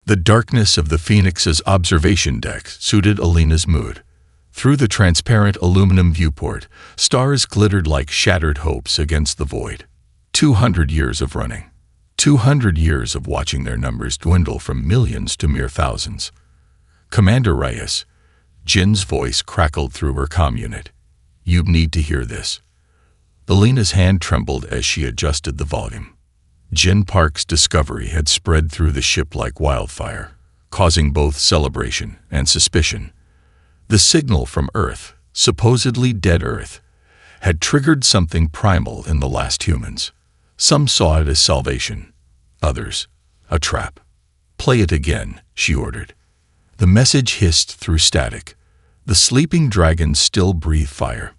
The darkness of the Phoenix's observation deck suited Alina's mood. Through the transparent aluminum viewport, stars glittered like shattered hopes against the void. 200 years of running. 200 years of watching their numbers dwindle from millions to mere thousands. Commander Reyes, Jin's voice crackled through her comm unit. You need to hear this. Alina's hand trembled as she adjusted the volume. Jin Park's discovery had spread through the ship like wildfire, causing both celebration and suspicion. The signal from Earth, supposedly dead Earth, had triggered something primal in the last humans. Some saw it as salvation, others, a trap. Play it again, she ordered. The message hissed through static. The sleeping dragons still breathe fire.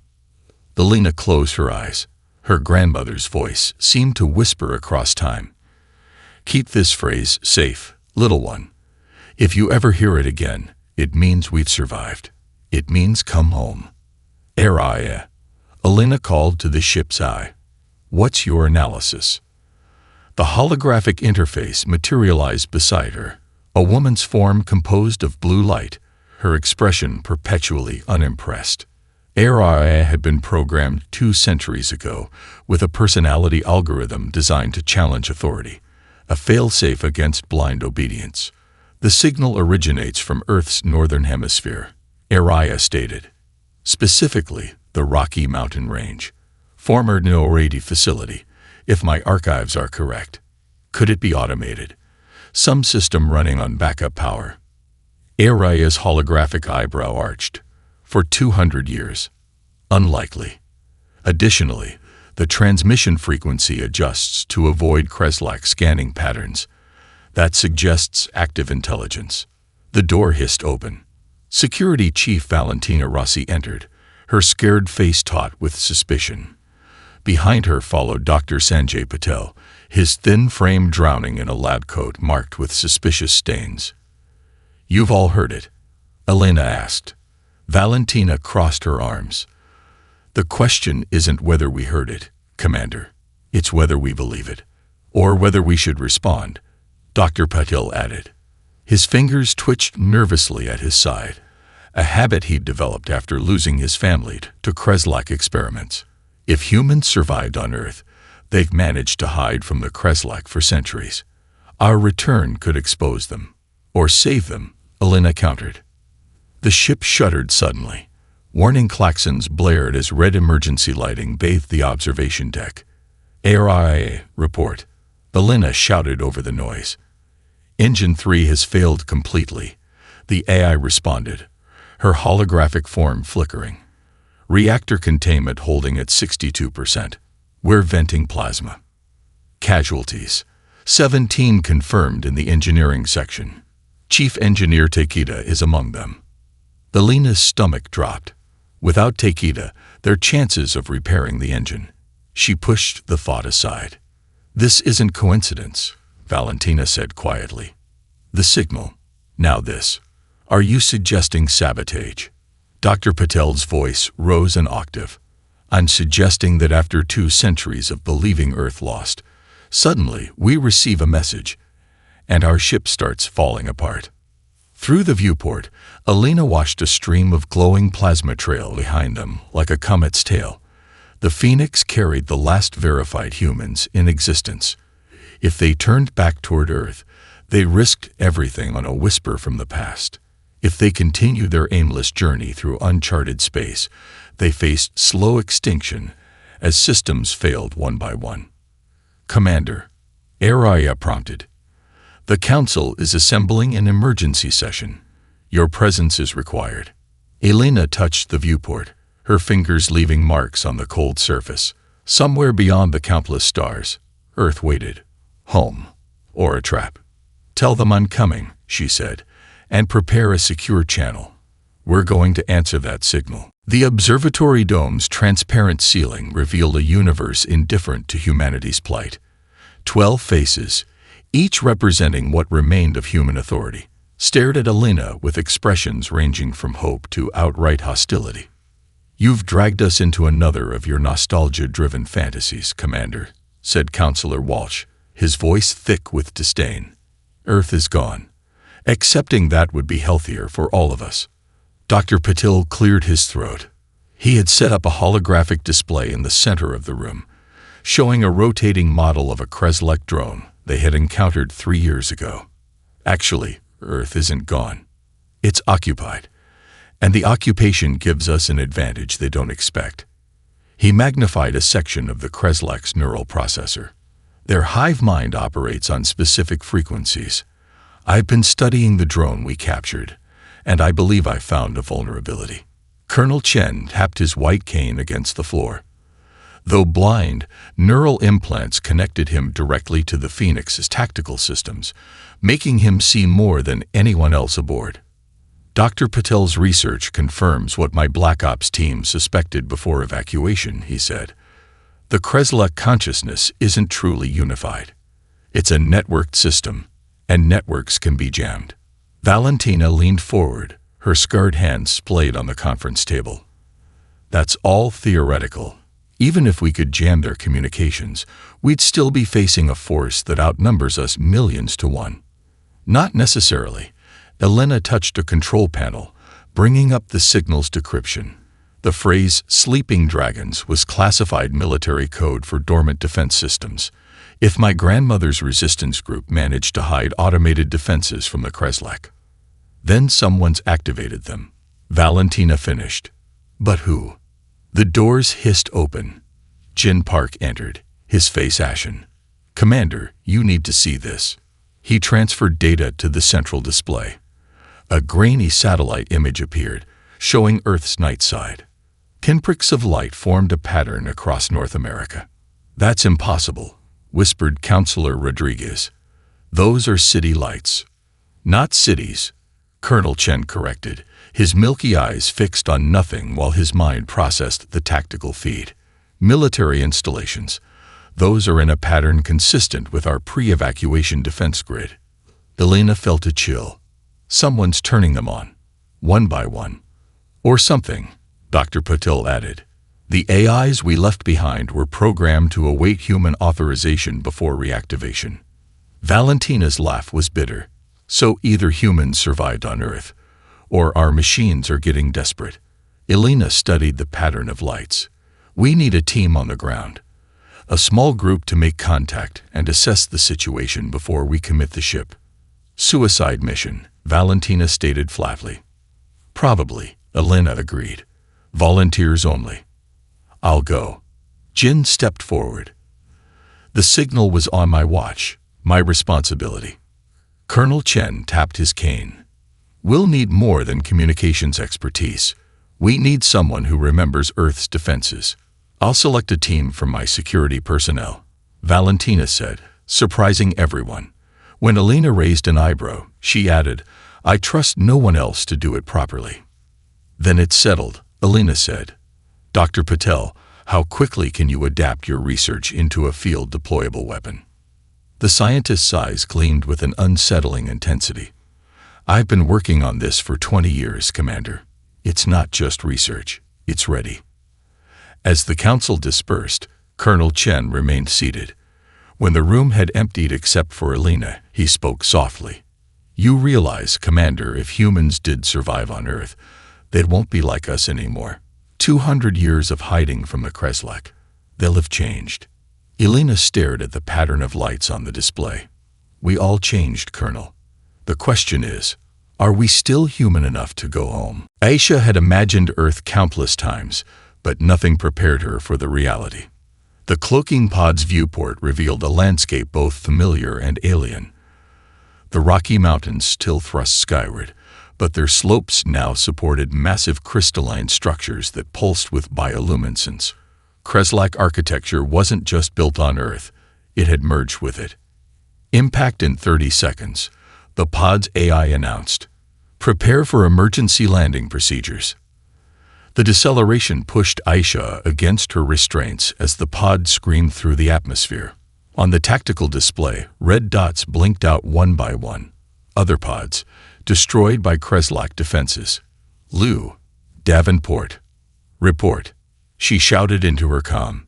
Alina closed her eyes. Her grandmother's voice seemed to whisper across time. Keep this phrase safe, little one. If you ever hear it again, it means we've survived. It means come home. Araya. Alina called to the ship's eye. What's your analysis? The holographic interface materialized beside her, a woman's form composed of blue light, her expression perpetually unimpressed. Araya had been programmed 2 centuries ago with a personality algorithm designed to challenge authority, a failsafe against blind obedience. The signal originates from Earth's northern hemisphere, Araya stated. Specifically, the Rocky Mountain Range. Former No-Rady facility, if my archives are correct. Could it be automated? Some system running on backup power. Araya's holographic eyebrow arched. For 200 years. Unlikely. Additionally, the transmission frequency adjusts to avoid Kreslak scanning patterns. That suggests active intelligence. The door hissed open. Security Chief Valentina Rossi entered, her scared face taut with suspicion. Behind her followed Dr. Sanjay Patel, his thin frame drowning in a lab coat marked with suspicious stains. You've all heard it? Alina asked. Valentina crossed her arms. The question isn't whether we heard it, Commander. It's whether we believe it. Or whether we should respond, Dr. Patel added. His fingers twitched nervously at his side, a habit he'd developed after losing his family to Kreslak experiments. If humans survived on Earth, they've managed to hide from the Kreslak for centuries. Our return could expose them. Or save them, Alina countered. The ship shuddered suddenly. Warning klaxons blared as red emergency lighting bathed the observation deck. ARIA, report. Alina shouted over the noise. Engine 3 has failed completely. The AI responded, her holographic form flickering. Reactor containment holding at 62%. We're venting plasma. Casualties. 17 confirmed in the engineering section. Chief Engineer Takeda is among them. Alina's stomach dropped. Without Takeda, their chances of repairing the engine. She pushed the thought aside. This isn't coincidence, Valentina said quietly. The signal. Now this. Are you suggesting sabotage? Dr. Patel's voice rose an octave. I'm suggesting that after 2 centuries of believing Earth lost, suddenly we receive a message, and our ship starts falling apart. Through the viewport, Alina watched a stream of glowing plasma trail behind them like a comet's tail. The Phoenix carried the last verified humans in existence. If they turned back toward Earth, they risked everything on a whisper from the past. If they continued their aimless journey through uncharted space, they faced slow extinction as systems failed one by one. Commander, Araya prompted. The Council is assembling an emergency session. Your presence is required. Alina touched the viewport, her fingers leaving marks on the cold surface. Somewhere beyond the countless stars, Earth waited. Home. Or a trap. Tell them I'm coming, she said, and prepare a secure channel. We're going to answer that signal. The observatory dome's transparent ceiling revealed a universe indifferent to humanity's plight. 12 faces, each representing what remained of human authority, stared at Alina with expressions ranging from hope to outright hostility. You've dragged us into another of your nostalgia-driven fantasies, Commander, said Counselor Walsh, his voice thick with disdain. Earth is gone. Accepting that would be healthier for all of us. Dr. Patil cleared his throat. He had set up a holographic display in the center of the room, showing a rotating model of a Kreslek drone they had encountered 3 years ago. Actually, Earth isn't gone. It's occupied, and the occupation gives us an advantage they don't expect. He magnified a section of the Kreslek's neural processor. Their hive mind operates on specific frequencies. I've been studying the drone we captured, and I believe I found a vulnerability. Colonel Chen tapped his white cane against the floor. Though blind, neural implants connected him directly to the Phoenix's tactical systems, making him see more than anyone else aboard. Dr. Patel's research confirms what my Black Ops team suspected before evacuation, he said. The Kreslek consciousness isn't truly unified. It's a networked system, and networks can be jammed. Valentina leaned forward, her scarred hands splayed on the conference table. That's all theoretical. Even if we could jam their communications, we'd still be facing a force that outnumbers us millions to one. Not necessarily. Elena touched a control panel, bringing up the signal's decryption. The phrase "sleeping dragons" was classified military code for dormant defense systems. If my grandmother's resistance group managed to hide automated defenses from the Kreslek, then someone's activated them. Valentina finished. But who? The doors hissed open. Jin Park entered, his face ashen. Commander, you need to see this. He transferred data to the central display. A grainy satellite image appeared, showing Earth's night side. Pinpricks of light formed a pattern across North America. That's impossible, whispered Counselor Rodriguez. Those are city lights. Not cities, Colonel Chen corrected, his milky eyes fixed on nothing while his mind processed the tactical feed. Military installations. Those are in a pattern consistent with our pre-evacuation defense grid. Elena felt a chill. Someone's turning them on, one by one. Or something, Dr. Patil added. The AIs we left behind were programmed to await human authorization before reactivation. Valentina's laugh was bitter. So either humans survived on Earth, or our machines are getting desperate. Elena studied the pattern of lights. We need a team on the ground. A small group to make contact and assess the situation before we commit the ship. Suicide mission, Valentina stated flatly. Probably, Elena agreed. Volunteers only. I'll go. Jin stepped forward. The signal was on my watch, my responsibility. Colonel Chen tapped his cane. We'll need more than communications expertise. We need someone who remembers Earth's defenses. I'll select a team from my security personnel, Valentina said, surprising everyone. When Elena raised an eyebrow, she added, I trust no one else to do it properly. Then it's settled, Elena said. Dr. Patel, how quickly can you adapt your research into a field deployable weapon? The scientist's eyes gleamed with an unsettling intensity. I've been working on this for 20 years, Commander. It's not just research, it's ready. As the council dispersed, Colonel Chen remained seated. When the room had emptied except for Elena, he spoke softly. You realize, Commander, if humans did survive on Earth, they won't be like us anymore. 200 years of hiding from the Kreslek. They'll have changed. Elena stared at the pattern of lights on the display. We all changed, Colonel. The question is, are we still human enough to go home? Aisha had imagined Earth countless times, but nothing prepared her for the reality. The cloaking pod's viewport revealed a landscape both familiar and alien. The Rocky Mountains still thrust skyward, but their slopes now supported massive crystalline structures that pulsed with bioluminescence. Kreslek architecture wasn't just built on Earth, it had merged with it. Impact in 30 seconds, the pod's AI announced. Prepare for emergency landing procedures. The deceleration pushed Aisha against her restraints as the pod screamed through the atmosphere. On the tactical display, red dots blinked out one by one. Other pods, destroyed by Kreslek defenses. Lou, Davenport. Report. She shouted into her comm.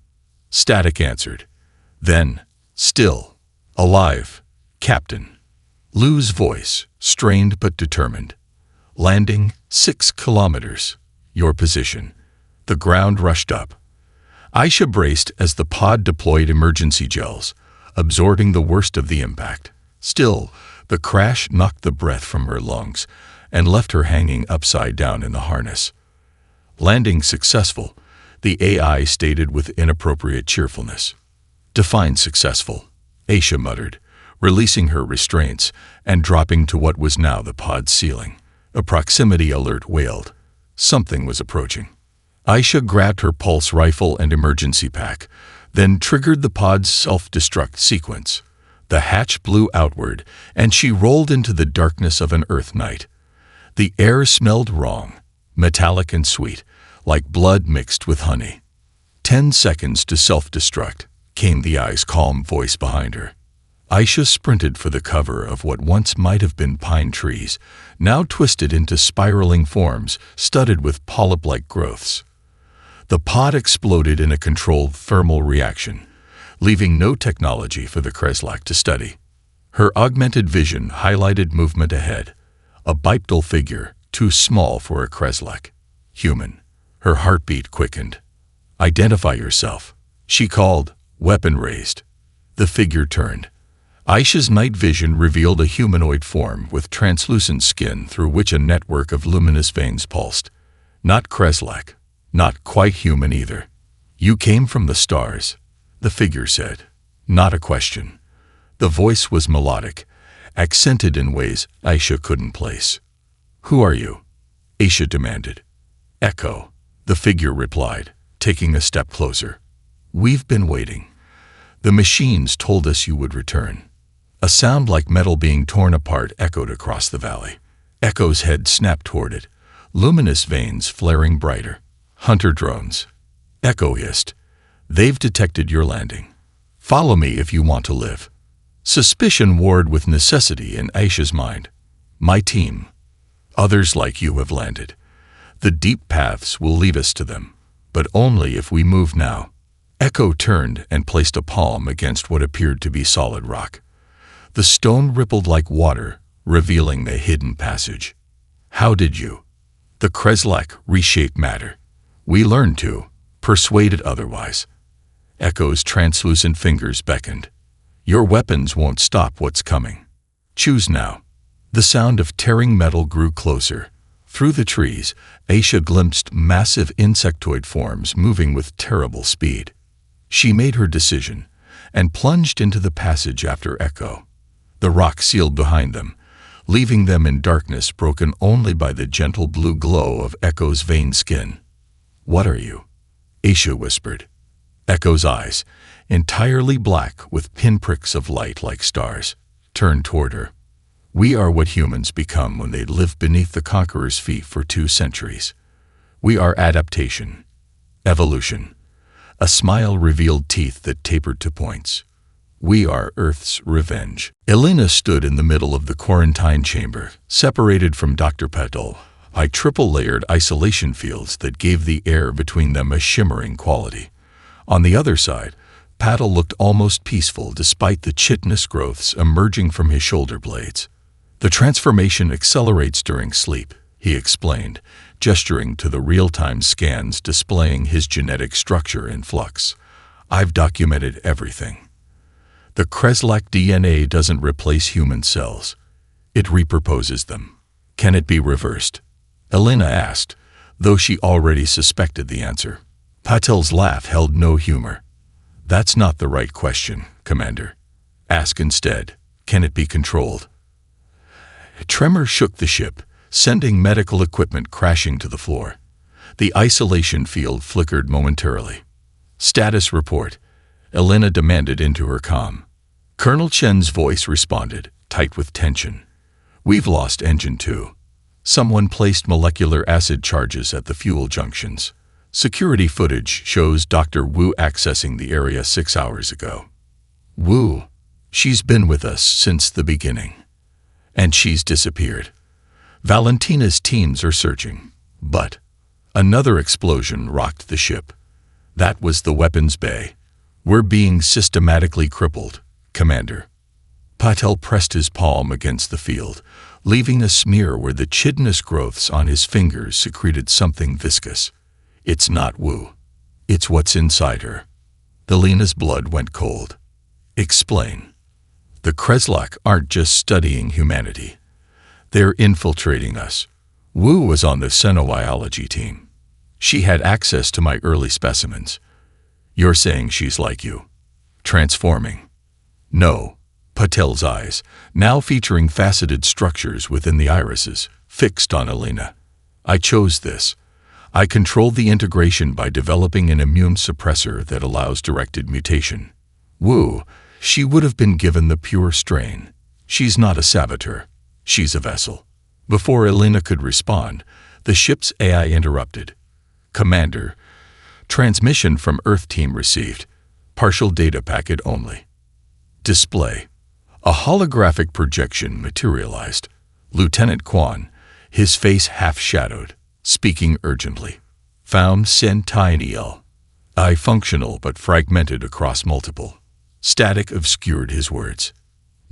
Static answered. Then, still, alive, Captain. Lou's voice, strained but determined. Landing 6 kilometers. Your position. The ground rushed up. Aisha braced as the pod deployed emergency gels, absorbing the worst of the impact. Still, the crash knocked the breath from her lungs and left her hanging upside down in the harness. Landing successful, the AI stated with inappropriate cheerfulness. Define successful, Aisha muttered, releasing her restraints and dropping to what was now the pod's ceiling. A proximity alert wailed. Something was approaching. Aisha grabbed her pulse rifle and emergency pack, then triggered the pod's self-destruct sequence. The hatch blew outward, and she rolled into the darkness of an Earth night. The air smelled wrong, metallic and sweet, like blood mixed with honey. 10 seconds to self-destruct, came the eye's calm voice behind her. Aisha sprinted for the cover of what once might have been pine trees, now twisted into spiraling forms studded with polyp-like growths. The pod exploded in a controlled thermal reaction, leaving no technology for the Kreslak to study. Her augmented vision highlighted movement ahead, a bipedal figure too small for a Kreslak. Human. Her heartbeat quickened. Identify yourself, she called, weapon raised. The figure turned. Aisha's night vision revealed a humanoid form with translucent skin through which a network of luminous veins pulsed. Not Kreslak, not quite human either. You came from the stars, the figure said. Not a question. The voice was melodic, accented in ways Aisha couldn't place. Who are you? Aisha demanded. Echo, the figure replied, taking a step closer. We've been waiting. The machines told us you would return. A sound like metal being torn apart echoed across the valley. Echo's head snapped toward it, luminous veins flaring brighter. Hunter drones. Echo hissed. They've detected your landing. Follow me if you want to live. Suspicion warred with necessity in Aisha's mind. My team. Others like you have landed. The deep paths will lead us to them, but only if we move now. Echo turned and placed a palm against what appeared to be solid rock. The stone rippled like water, revealing the hidden passage. How did you? The Kreslak reshaped matter. We learned to, persuaded otherwise. Echo's translucent fingers beckoned. Your weapons won't stop what's coming. Choose now. The sound of tearing metal grew closer. Through the trees, Aisha glimpsed massive insectoid forms moving with terrible speed. She made her decision and plunged into the passage after Echo. The rock sealed behind them, leaving them in darkness broken only by the gentle blue glow of Echo's veined skin. What are you? Aisha whispered. Echo's eyes, entirely black with pinpricks of light like stars, turned toward her. We are what humans become when they live beneath the conqueror's feet for 2 centuries. We are adaptation, evolution. A smile revealed teeth that tapered to points. We are Earth's revenge. Elena stood in the middle of the quarantine chamber, separated from Dr. Patel by triple-layered isolation fields that gave the air between them a shimmering quality. On the other side, Patel looked almost peaceful despite the chitinous growths emerging from his shoulder blades. The transformation accelerates during sleep, he explained, gesturing to the real-time scans displaying his genetic structure in flux. I've documented everything. The Kreslak DNA doesn't replace human cells. It repurposes them. Can it be reversed? Elena asked, though she already suspected the answer. Patel's laugh held no humor. That's not the right question, Commander. Ask instead, can it be controlled? A tremor shook the ship, sending medical equipment crashing to the floor. The isolation field flickered momentarily. Status report, Elena demanded into her comm. Colonel Chen's voice responded, tight with tension. We've lost Engine 2. Someone placed molecular acid charges at the fuel junctions. Security footage shows Dr. Wu accessing the area 6 hours ago. Wu, she's been with us since the beginning. And she's disappeared. Valentina's teams are searching, but another explosion rocked the ship. That was the weapons bay. We're being systematically crippled, Commander. Patel pressed his palm against the field, leaving a smear where the chitinous growths on his fingers secreted something viscous. It's not Wu. It's what's inside her. Alina's blood went cold. Explain. The Kreslak aren't just studying humanity. They're infiltrating us. Wu was on the xenobiology team. She had access to my early specimens. You're saying she's like you. Transforming. No. Patel's eyes, now featuring faceted structures within the irises, fixed on Alina. I chose this. I controlled the integration by developing an immune suppressor that allows directed mutation. Wu, she would have been given the pure strain. She's not a saboteur. She's a vessel. Before Alina could respond, the ship's AI interrupted. Commander, transmission from Earth team received. Partial data packet only. Display. A holographic projection materialized. Lieutenant Quan, his face half-shadowed, speaking urgently. Found Centennial. I functional but fragmented across multiple. Static obscured his words.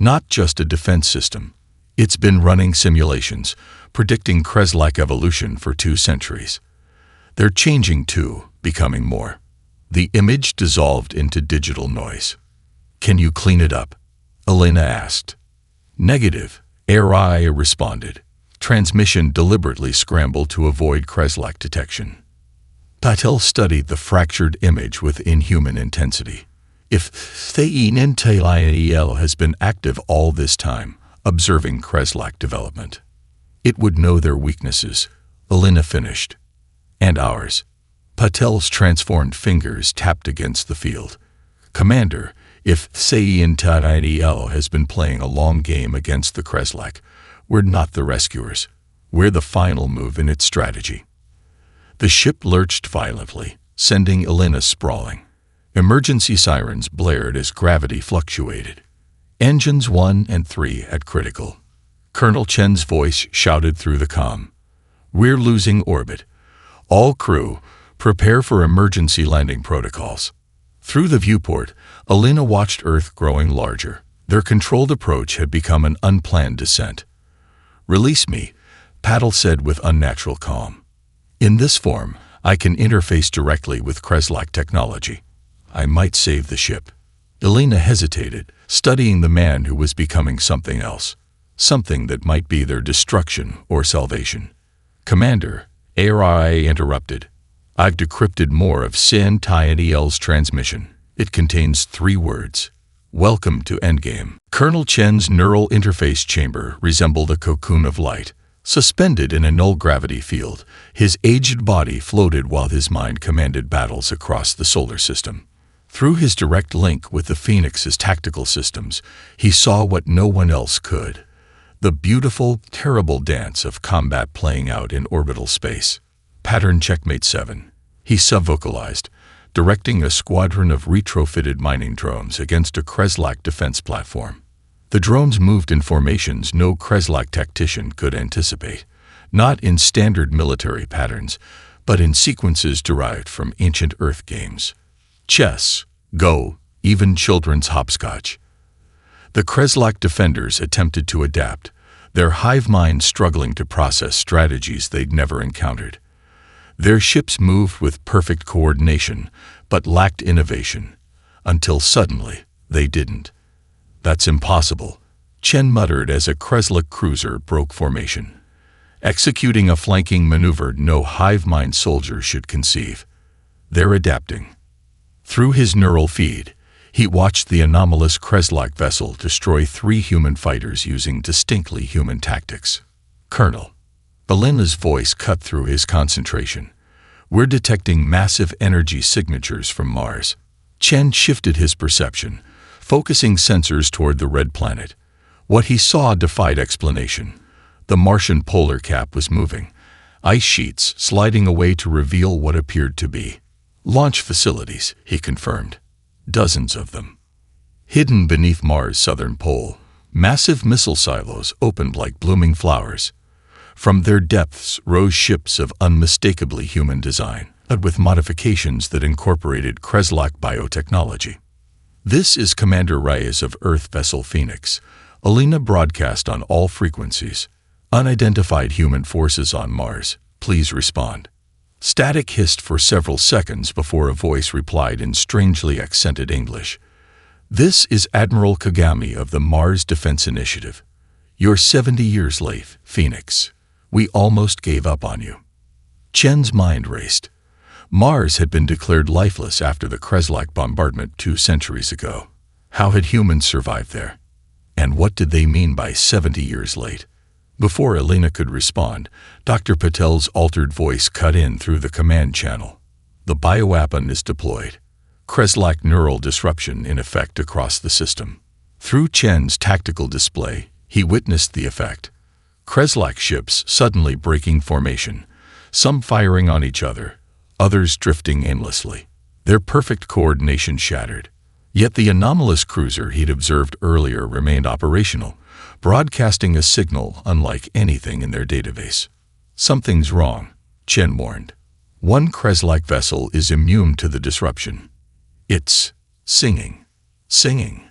Not just a defense system. It's been running simulations, predicting Kreslak evolution for 2 centuries. They're changing too, becoming more. The image dissolved into digital noise. Can you clean it up? Alina asked. Negative, AI responded. Transmission deliberately scrambled to avoid Kreslak detection. Patel studied the fractured image with inhuman intensity. If Centennial has been active all this time, observing Kreslak development, it would know their weaknesses, Alina finished. And ours. Patel's transformed fingers tapped against the field. Commander, if Centennial has been playing a long game against the Kreslak, we're not the rescuers. We're the final move in its strategy. The ship lurched violently, sending Alina sprawling. Emergency sirens blared as gravity fluctuated. Engines 1 and 3 at critical. Colonel Chen's voice shouted through the comm. We're losing orbit. All crew, prepare for emergency landing protocols. Through the viewport, Alina watched Earth growing larger. Their controlled approach had become an unplanned descent. Release me, Patel said with unnatural calm. In this form, I can interface directly with Kreslak technology. I might save the ship. Alina hesitated, studying the man who was becoming something else. Something that might be their destruction or salvation. Commander, AI interrupted. I've decrypted more of Centennial's transmission. It contains 3 words. Welcome to Endgame. Colonel Chen's neural interface chamber resembled a cocoon of light. Suspended in a null-gravity field, his aged body floated while his mind commanded battles across the solar system. Through his direct link with the Phoenix's tactical systems, he saw what no one else could. The beautiful, terrible dance of combat playing out in orbital space. Pattern Checkmate 7. He subvocalized, directing a squadron of retrofitted mining drones against a Kreslak defense platform. The drones moved in formations no Kreslak tactician could anticipate, not in standard military patterns, but in sequences derived from ancient Earth games. Chess, Go, even children's hopscotch. The Kreslak defenders attempted to adapt, their hive minds struggling to process strategies they'd never encountered. Their ships moved with perfect coordination, but lacked innovation, until suddenly they didn't. That's impossible, Chen muttered as a Kreslak cruiser broke formation, executing a flanking maneuver no hive mind soldier should conceive. They're adapting. Through his neural feed, he watched the anomalous Kreslak vessel destroy 3 human fighters using distinctly human tactics. Colonel. Alina's voice cut through his concentration. We're detecting massive energy signatures from Mars. Chen shifted his perception, focusing sensors toward the red planet. What he saw defied explanation. The Martian polar cap was moving, ice sheets sliding away to reveal what appeared to be launch facilities, he confirmed. Dozens of them. Hidden beneath Mars' southern pole, massive missile silos opened like blooming flowers. From their depths rose ships of unmistakably human design, but with modifications that incorporated Kreslak biotechnology. This is Commander Reyes of Earth Vessel Phoenix, Alina broadcast on all frequencies. Unidentified human forces on Mars, please respond. Static hissed for several seconds before a voice replied in strangely accented English. This is Admiral Kagami of the Mars Defense Initiative. You're 70 years late, Phoenix. We almost gave up on you. Chen's mind raced. Mars had been declared lifeless after the Kreslak bombardment 2 centuries ago. How had humans survived there? And what did they mean by 70 years late? Before Alina could respond, Dr. Patel's altered voice cut in through the command channel. The bioweapon is deployed. Kreslak neural disruption in effect across the system. Through Chen's tactical display, he witnessed the effect. Kreslak ships suddenly breaking formation, some firing on each other, others drifting aimlessly. Their perfect coordination shattered. Yet the anomalous cruiser he'd observed earlier remained operational, broadcasting a signal unlike anything in their database. Something's wrong, Chen warned. One Kreslak vessel is immune to the disruption. It's singing. Singing.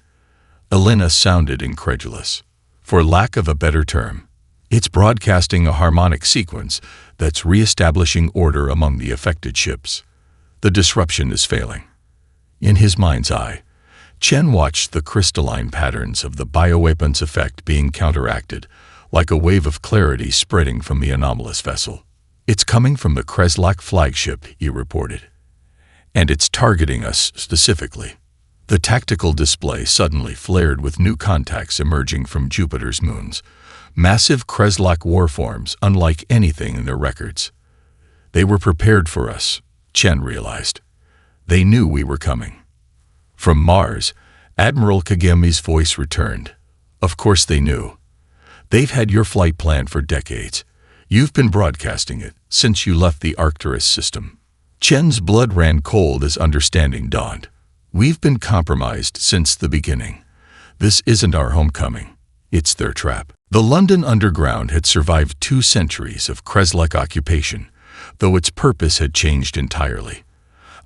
Alina sounded incredulous. For lack of a better term, it's broadcasting a harmonic sequence that's re-establishing order among the affected ships. The disruption is failing. In his mind's eye, Chen watched the crystalline patterns of the bioweapon's effect being counteracted, like a wave of clarity spreading from the anomalous vessel. It's coming from the Kreslak flagship, he reported. And it's targeting us specifically. The tactical display suddenly flared with new contacts emerging from Jupiter's moons. Massive Kreslak warforms unlike anything in their records. They were prepared for us, Chen realized. They knew we were coming. From Mars, Admiral Kagami's voice returned. Of course they knew. They've had your flight planned for decades. You've been broadcasting it since you left the Arcturus system. Chen's blood ran cold as understanding dawned. We've been compromised since the beginning. This isn't our homecoming. It's their trap. The London Underground had survived 2 centuries of Kreslak occupation, though its purpose had changed entirely.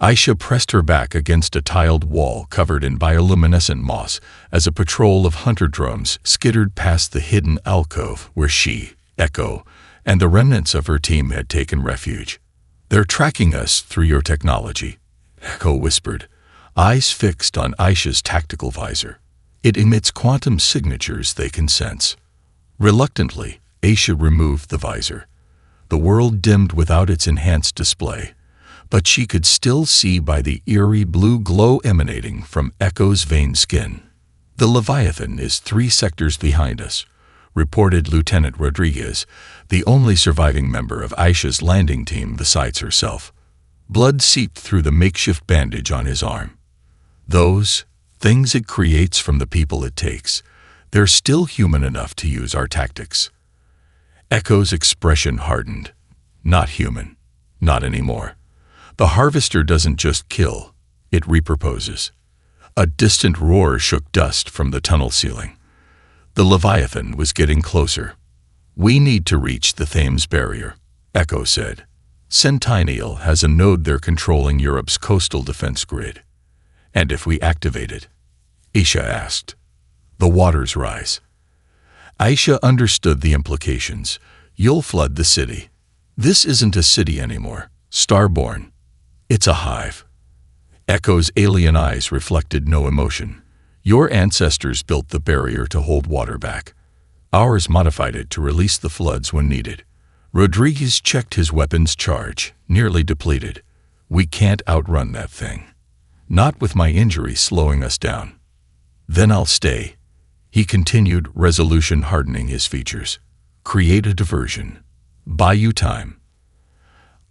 Aisha pressed her back against a tiled wall covered in bioluminescent moss as a patrol of hunter drones skittered past the hidden alcove where she, Echo, and the remnants of her team had taken refuge. They're tracking us through your technology, Echo whispered, eyes fixed on Aisha's tactical visor. It emits quantum signatures they can sense. Reluctantly, Aisha removed the visor. The world dimmed without its enhanced display, but she could still see by the eerie blue glow emanating from Echo's veined skin. The Leviathan is 3 sectors behind us, reported Lieutenant Rodriguez, the only surviving member of Aisha's landing team besides herself. Blood seeped through the makeshift bandage on his arm. Those things it creates from the people it takes, they're still human enough to use our tactics. Echo's expression hardened. Not human. Not anymore. The harvester doesn't just kill, it repurposes. A distant roar shook dust from the tunnel ceiling. The Leviathan was getting closer. We need to reach the Thames barrier, Echo said. Centennial has a node there controlling Europe's coastal defense grid. And if we activate it? Aisha asked. The waters rise. Aisha understood the implications. You'll flood the city. This isn't a city anymore, Starbound. It's a hive. Echo's alien eyes reflected no emotion. Your ancestors built the barrier to hold water back. Ours modified it to release the floods when needed. Rodriguez checked his weapons charge, nearly depleted. We can't outrun that thing. Not with my injury slowing us down. Then I'll stay. He continued, resolution hardening his features. Create a diversion. Buy you time.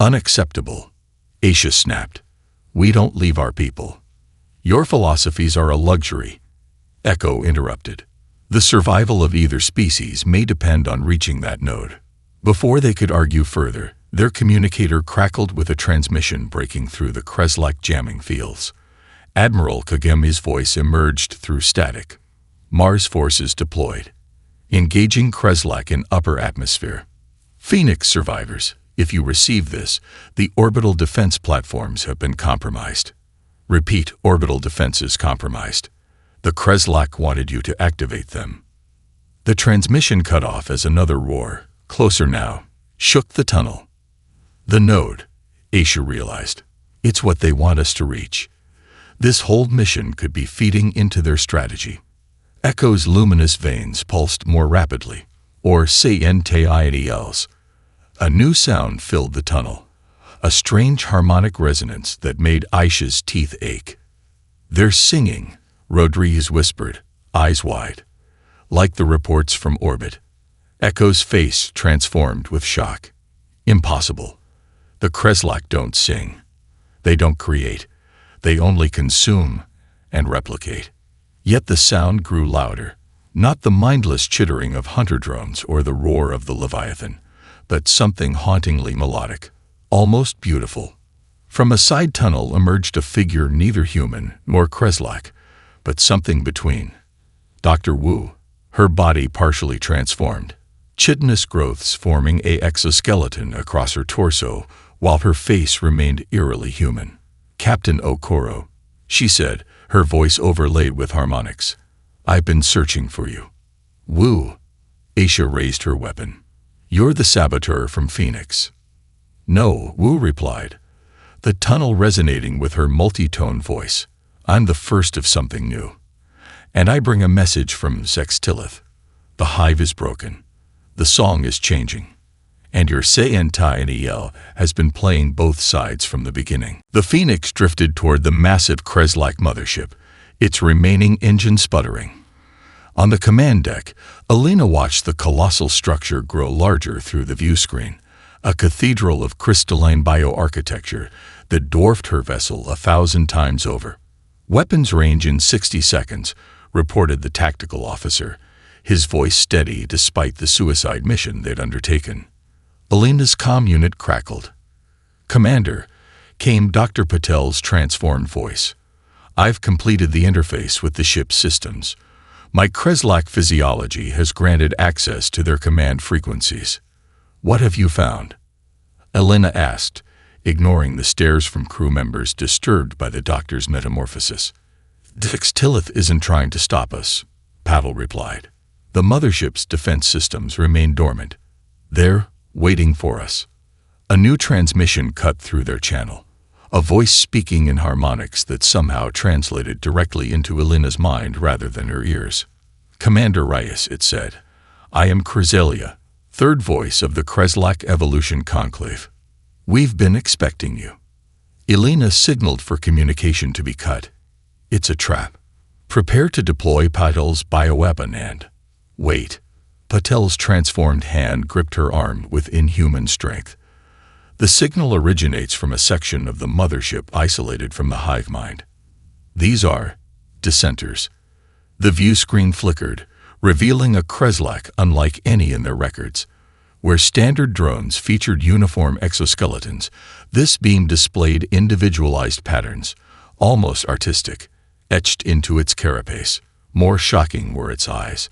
Unacceptable. Aisha snapped. We don't leave our people. Your philosophies are a luxury. Echo interrupted. The survival of either species may depend on reaching that node. Before they could argue further, their communicator crackled with a transmission breaking through the Kreslak jamming fields. Admiral Kagami's voice emerged through static. Mars forces deployed. Engaging Kreslak in upper atmosphere. Phoenix survivors, if you receive this, the orbital defense platforms have been compromised. Repeat, orbital defenses compromised. The Kreslak wanted you to activate them. The transmission cut off as another roar, closer now, shook the tunnel. The node, Aisha realized. It's what they want us to reach. This whole mission could be feeding into their strategy. Echo's luminous veins pulsed more rapidly, or Sci-Fi. A new sound filled the tunnel, a strange harmonic resonance that made Aisha's teeth ache. "They're singing," Rodriguez whispered, eyes wide. Like the reports from orbit. Echo's face transformed with shock. Impossible. The Kreslak don't sing. They don't create. They only consume and replicate. Yet the sound grew louder, not the mindless chittering of hunter drones or the roar of the Leviathan, but something hauntingly melodic, almost beautiful. From a side tunnel emerged a figure neither human nor Kreslak, but something between. Dr. Wu, her body partially transformed, chitinous growths forming a exoskeleton across her torso, while her face remained eerily human. "Captain Okoro," she said, her voice overlaid with harmonics. "I've been searching for you." "Wu," Aisha raised her weapon. "You're the saboteur from Phoenix." "No," Wu replied, the tunnel resonating with her multi-tone voice. "I'm the first of something new. And I bring a message from Sextilith. The hive is broken. The song is changing. And your Sci-Fi has been playing both sides from the beginning." The Phoenix drifted toward the massive Kreslak mothership, its remaining engine sputtering. On the command deck, Alina watched the colossal structure grow larger through the view screen, a cathedral of crystalline bioarchitecture that dwarfed her vessel 1,000 times over. "Weapons range in 60 seconds, reported the tactical officer, his voice steady despite the suicide mission they'd undertaken. Alina's comm unit crackled. "Commander," came Dr. Patel's transformed voice. "I've completed the interface with the ship's systems. My Kreslak physiology has granted access to their command frequencies." "What have you found?" Alina asked, ignoring the stares from crew members disturbed by the doctor's metamorphosis. "Sextilith isn't trying to stop us," Pavel replied. "The mothership's defense systems remain dormant. They're waiting for us." A new transmission cut through their channel, a voice speaking in harmonics that somehow translated directly into Alina's mind rather than her ears. "Commander Reyes," it said, "I am Kreselia, third voice of the Kreslak Evolution Conclave. We've been expecting you." Alina signaled for communication to be cut. "It's a trap. Prepare to deploy Patel's bioweapon and—" "Wait." Patel's transformed hand gripped her arm with inhuman strength. "The signal originates from a section of the mothership isolated from the hive mind. These are dissenters." The view screen flickered, revealing a Kreslak unlike any in their records. Where standard drones featured uniform exoskeletons, this beam displayed individualized patterns, almost artistic, etched into its carapace. More shocking were its eyes.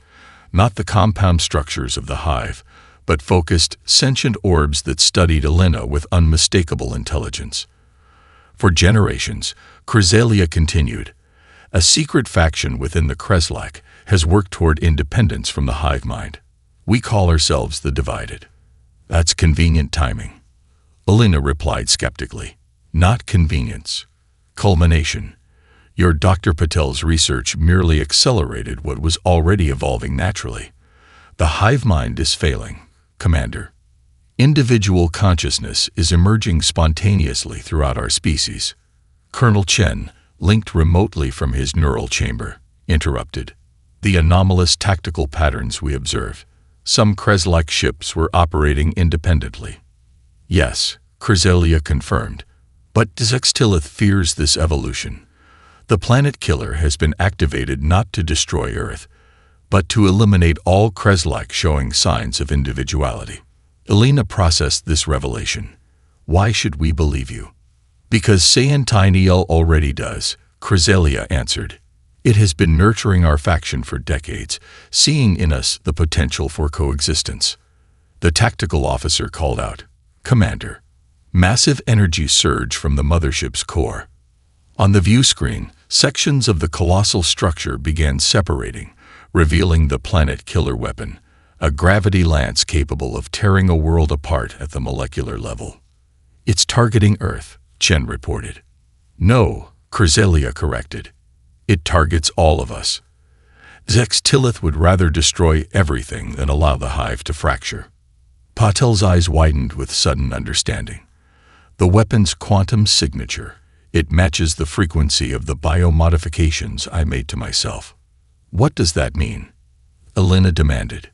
Not the compound structures of the hive, but focused, sentient orbs that studied Alina with unmistakable intelligence. For generations, Kreselia continued. A secret faction within the Kreslak has worked toward independence from the hive mind. We call ourselves the Divided. That's convenient timing. Alina replied skeptically. Not convenience. Culmination. Your Dr. Patel's research merely accelerated what was already evolving naturally. The hive mind is failing, Commander. Individual consciousness is emerging spontaneously throughout our species. Colonel Chen, linked remotely from his neural chamber, interrupted. The anomalous tactical patterns we observe. Some Kreslak ships were operating independently. Yes, Kreselia confirmed. But Sextilith fears this evolution. The planet killer has been activated not to destroy Earth, but to eliminate all Kreslak showing signs of individuality. Alina processed this revelation. Why should we believe you? Because Sci-Fi already does, Kreselia answered. It has been nurturing our faction for decades, seeing in us the potential for coexistence. The tactical officer called out, Commander. Massive energy surge from the mothership's core. On the view screen, sections of the colossal structure began separating, revealing the planet killer weapon, a gravity lance capable of tearing a world apart at the molecular level. "It's targeting Earth," Chen reported. "No," Cresselia corrected. "It targets all of us. Zextillith would rather destroy everything than allow the hive to fracture." Patel's eyes widened with sudden understanding. "The weapon's quantum signature. It matches the frequency of the biomodifications I made to myself." "What does that mean?" Elena demanded.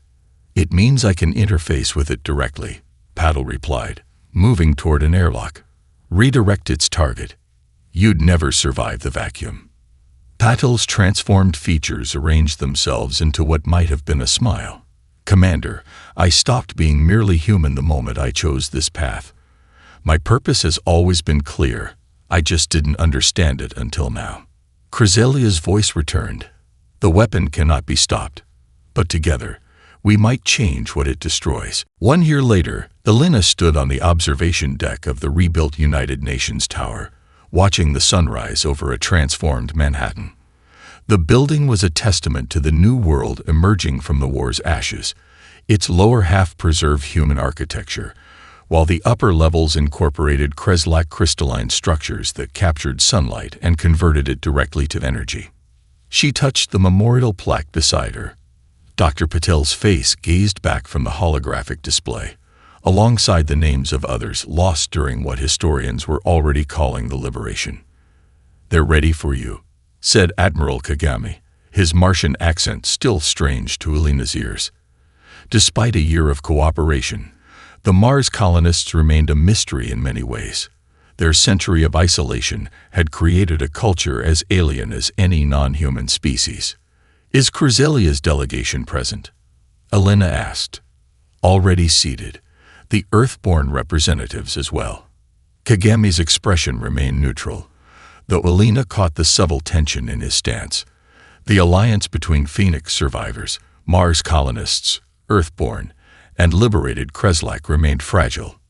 "It means I can interface with it directly," Patel replied, moving toward an airlock. "Redirect its target. You'd never survive the vacuum." Patel's transformed features arranged themselves into what might have been a smile. "Commander, I stopped being merely human the moment I chose this path. My purpose has always been clear. I just didn't understand it until now." Cresselia's voice returned. "The weapon cannot be stopped, but together, we might change what it destroys." 1 year later, Elena stood on the observation deck of the rebuilt United Nations Tower, watching the sunrise over a transformed Manhattan. The building was a testament to the new world emerging from the war's ashes. Its lower half preserved human architecture, while the upper levels incorporated Kreslak crystalline structures that captured sunlight and converted it directly to energy. She touched the memorial plaque beside her. Dr. Patel's face gazed back from the holographic display, alongside the names of others lost during what historians were already calling the liberation. "They're ready for you," said Admiral Kagami, his Martian accent still strange to Elena's ears. Despite a year of cooperation, the Mars colonists remained a mystery in many ways. Their century of isolation had created a culture as alien as any non-human species. "Is Cresselia's delegation present?" Elena asked. "Already seated. The Earthborn representatives as well." Kagami's expression remained neutral, though Elena caught the subtle tension in his stance. The alliance between Phoenix survivors, Mars colonists, Earthborn, and liberated Kreslak remained fragile.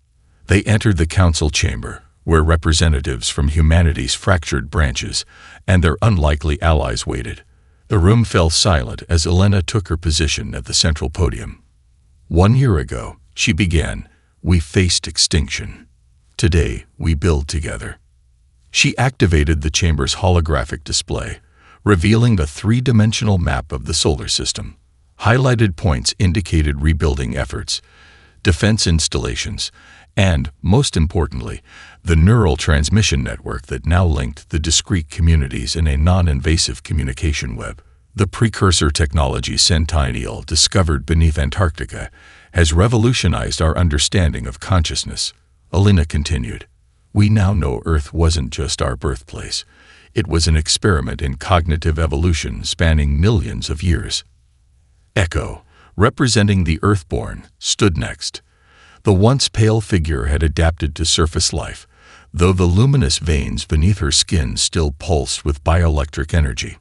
They entered the council chamber, where representatives from humanity's fractured branches and their unlikely allies waited. The room fell silent as Elena took her position at the central podium. 1 year ago, she began, we faced extinction. Today, we build together. She activated the chamber's holographic display, revealing a three-dimensional map of the solar system. Highlighted points indicated rebuilding efforts, defense installations, and, most importantly, the neural transmission network that now linked the discrete communities in a non-invasive communication web. The precursor technology Centennial discovered beneath Antarctica has revolutionized our understanding of consciousness. Elena continued. We now know Earth wasn't just our birthplace. It was an experiment in cognitive evolution spanning millions of years. Echo, representing the Earthborn, stood next. The once pale figure had adapted to surface life, though the luminous veins beneath her skin still pulsed with bioelectric energy.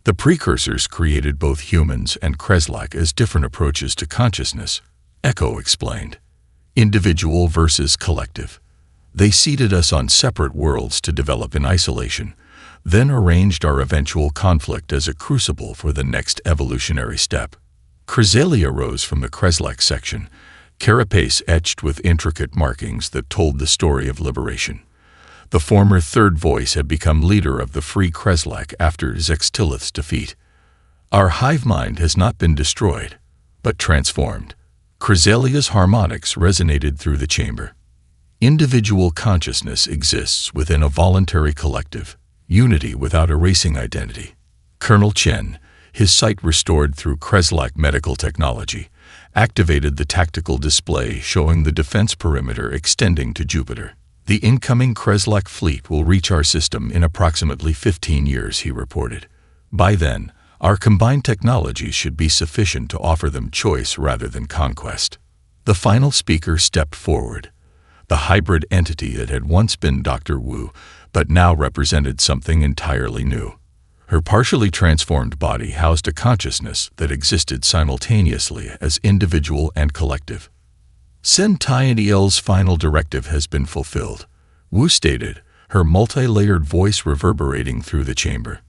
The precursors created both humans and Kreslak as different approaches to consciousness, Echo explained. Individual versus collective. They seeded us on separate worlds to develop in isolation, then arranged our eventual conflict as a crucible for the next evolutionary step. Cresselia rose from the Kreslak section, carapace etched with intricate markings that told the story of liberation. The former third voice had become leader of the Free Kreslak after Zextillith's defeat. Our hive mind has not been destroyed, but transformed. Cresselia's harmonics resonated through the chamber. Individual consciousness exists within a voluntary collective, unity without erasing identity. Colonel Chen, his sight restored through Kreslak medical technology, activated the tactical display showing the defense perimeter extending to Jupiter. The incoming Kreslak fleet will reach our system in approximately 15 years, he reported. By then, our combined technologies should be sufficient to offer them choice rather than conquest. The final speaker stepped forward. The hybrid entity that had once been Dr. Wu, but now represented something entirely new. Her partially transformed body housed a consciousness that existed simultaneously as individual and collective. Centennial's final directive has been fulfilled, Wu stated, her multi-layered voice reverberating through the chamber.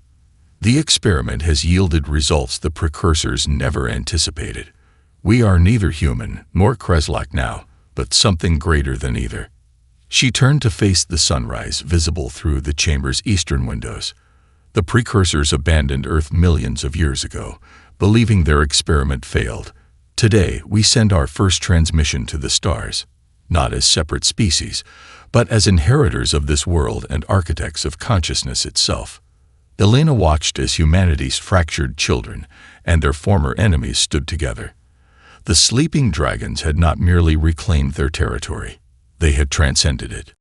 The experiment has yielded results the precursors never anticipated. We are neither human nor Kreslak now, but something greater than either. She turned to face the sunrise visible through the chamber's eastern windows. The precursors abandoned Earth millions of years ago, believing their experiment failed. Today, we send our first transmission to the stars, not as separate species, but as inheritors of this world and architects of consciousness itself. Elena watched as humanity's fractured children and their former enemies stood together. The sleeping dragons had not merely reclaimed their territory, they had transcended it.